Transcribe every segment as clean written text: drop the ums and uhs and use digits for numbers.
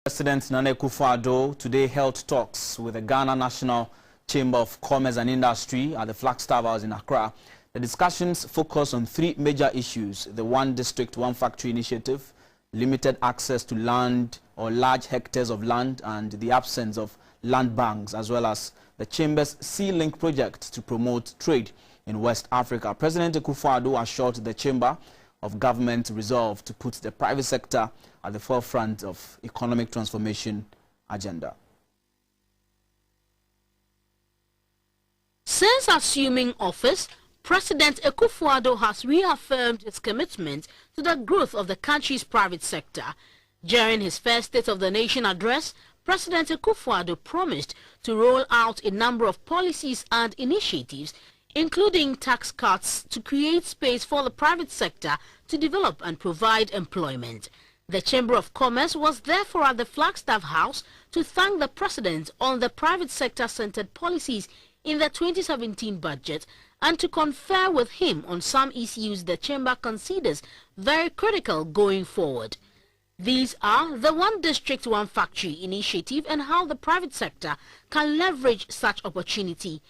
President Nana Akufo-Addo today held talks with the Ghana National Chamber of Commerce and Industry at the Flagstaff House in Accra. The discussions focus on three major issues: the One District, One Factory initiative, limited access to land or large hectares of land, and the absence of land banks, as well as the Chamber's Sealink Project to promote trade in West Africa. President Akufo-Addo assured the Chamber of government resolve to put the private sector at the forefront of economic transformation agenda. Since assuming office, President Akufo-Addo has reaffirmed his commitment to the growth of the country's private sector. During his first State of the Nation address, President Akufo-Addo promised to roll out a number of policies and initiatives, including tax cuts, to create space for the private sector to develop and provide employment. The Chamber of Commerce was therefore at the Flagstaff House to thank the President on the private sector-centered policies in the 2017 budget and to confer with him on some issues the Chamber considers very critical going forward. These are the One District, One Factory initiative and how the private sector can leverage such opportunity.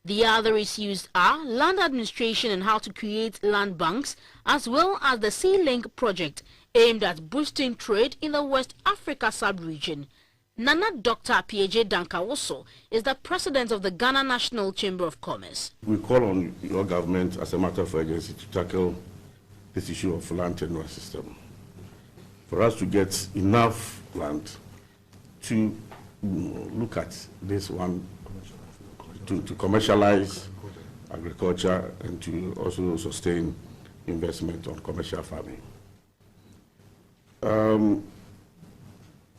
The other issues are land administration and how to create land banks, as well as the Sealink Project aimed at boosting trade in the West Africa sub-region. Nana Dr. P.J. Dankawoso is the president of the Ghana National Chamber of Commerce. We call on your government as a matter of urgency to tackle this issue of land tenure system. For us to get enough land to look at this one, to commercialize agriculture and to also sustain investment on commercial farming.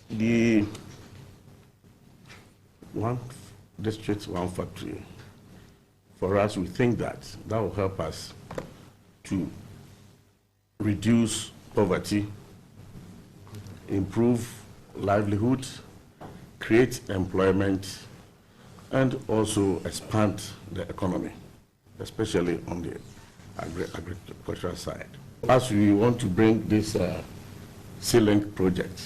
The One District, One Factory, for us, we think that will help us to reduce poverty, improve livelihood, create employment, and also expand the economy, especially on the agricultural side. As we want to bring this Sealink project,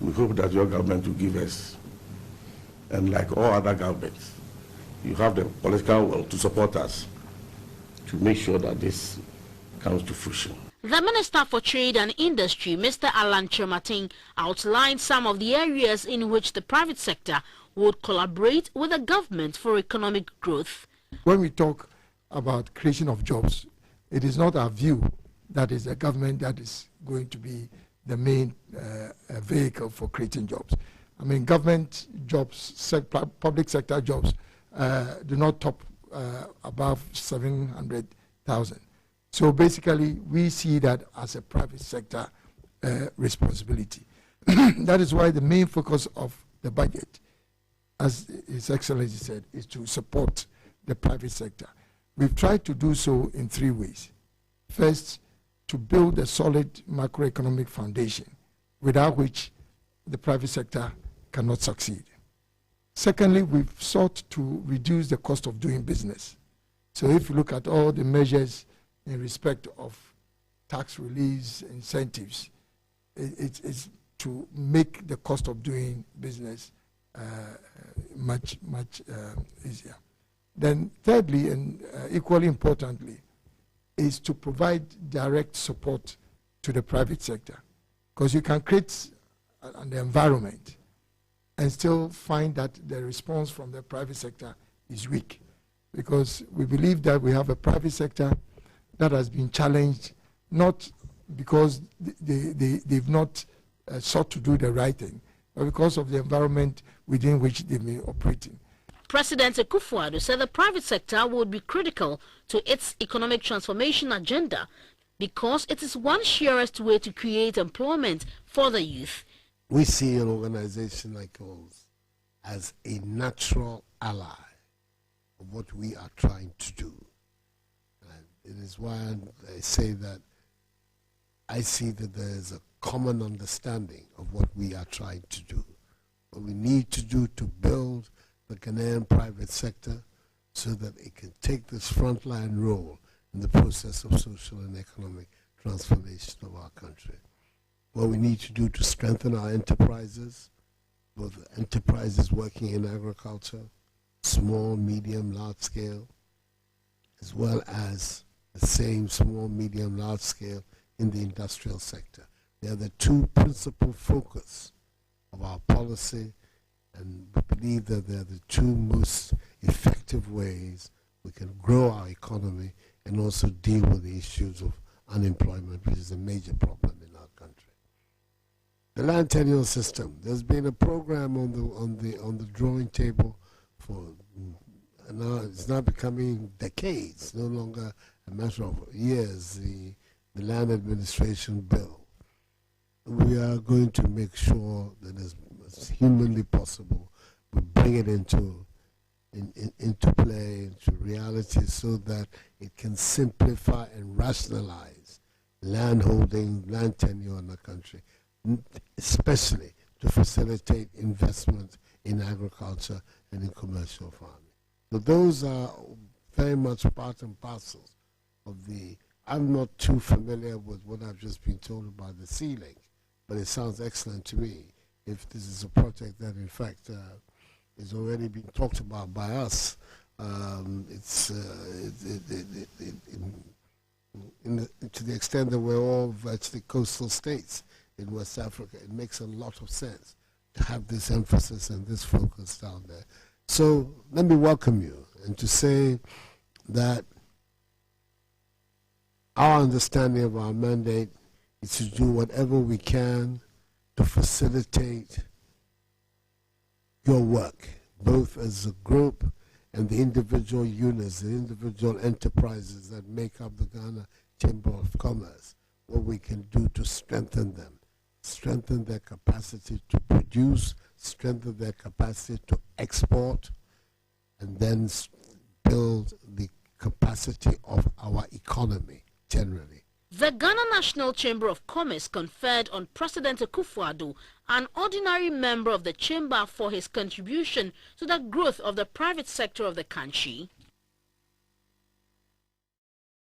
we hope that your government will give us, and like all other governments, you have the political will to support us to make sure that this comes to fruition. The Minister for Trade and Industry, Mr. Alan Chematin, outlined some of the areas in which the private sector would collaborate with the government for economic growth. When we talk about creation of jobs, it is not our view that is the government that is going to be the main vehicle for creating jobs. I mean, government jobs, public sector jobs do not top above 700,000. So basically, we see that as a private sector responsibility. That is why the main focus of the budget, as His Excellency said, is to support the private sector. We've tried to do so in three ways. First, to build a solid macroeconomic foundation, without which the private sector cannot succeed. Secondly, we've sought to reduce the cost of doing business. So if you look at all the measures in respect of tax release incentives, it's to make the cost of doing business much easier. Then thirdly, and equally importantly, is to provide direct support to the private sector, because you can create an environment and still find that the response from the private sector is weak, because we believe that we have a private sector that has been challenged, not because they've not sought to do the right thing, but because of the environment within which they've been operating. President Akufo-Addo said the private sector would be critical to its economic transformation agenda because it is one surest way to create employment for the youth. We see an organization like ours as a natural ally of what we are trying to do. And it is why I say that I see that there is a common understanding of what we are trying to do. What we need to do to build the Ghanaian private sector so that it can take this frontline role in the process of social and economic transformation of our country. what we need to do to strengthen our enterprises, both enterprises working in agriculture, small, medium, large scale, as well as the same small, medium, large scale in the industrial sector. They are the two principal focus of our policy, and we believe that they are the two most effective ways we can grow our economy and also deal with the issues of unemployment, which is a major problem in our country. The land tenure system. There's been a program on the drawing table for now. It's now becoming decades, no longer a matter of years. The land administration bill. We are going to make sure that as humanly possible, we bring it into play, into reality, so that it can simplify and rationalize land holding, land tenure in the country, especially to facilitate investment in agriculture and in commercial farming. So those are very much part and parcel of the. I'm not too familiar with what I've just been told about the Sealink, but it sounds excellent to me. If this is a project that, in fact, is already being talked about by us, to the extent that we're all virtually coastal states in West Africa, it makes a lot of sense to have this emphasis and this focus down there. So let me welcome you and to say that our understanding of our mandate is to do whatever we can to facilitate your work, both as a group and the individual units, the individual enterprises that make up the Ghana Chamber of Commerce, what we can do to strengthen them, strengthen their capacity to produce, strengthen their capacity to export, and then build the capacity of our economy generally. The Ghana National Chamber of Commerce conferred on President Akufo-Addo an ordinary member of the chamber for his contribution to the growth of the private sector of the country.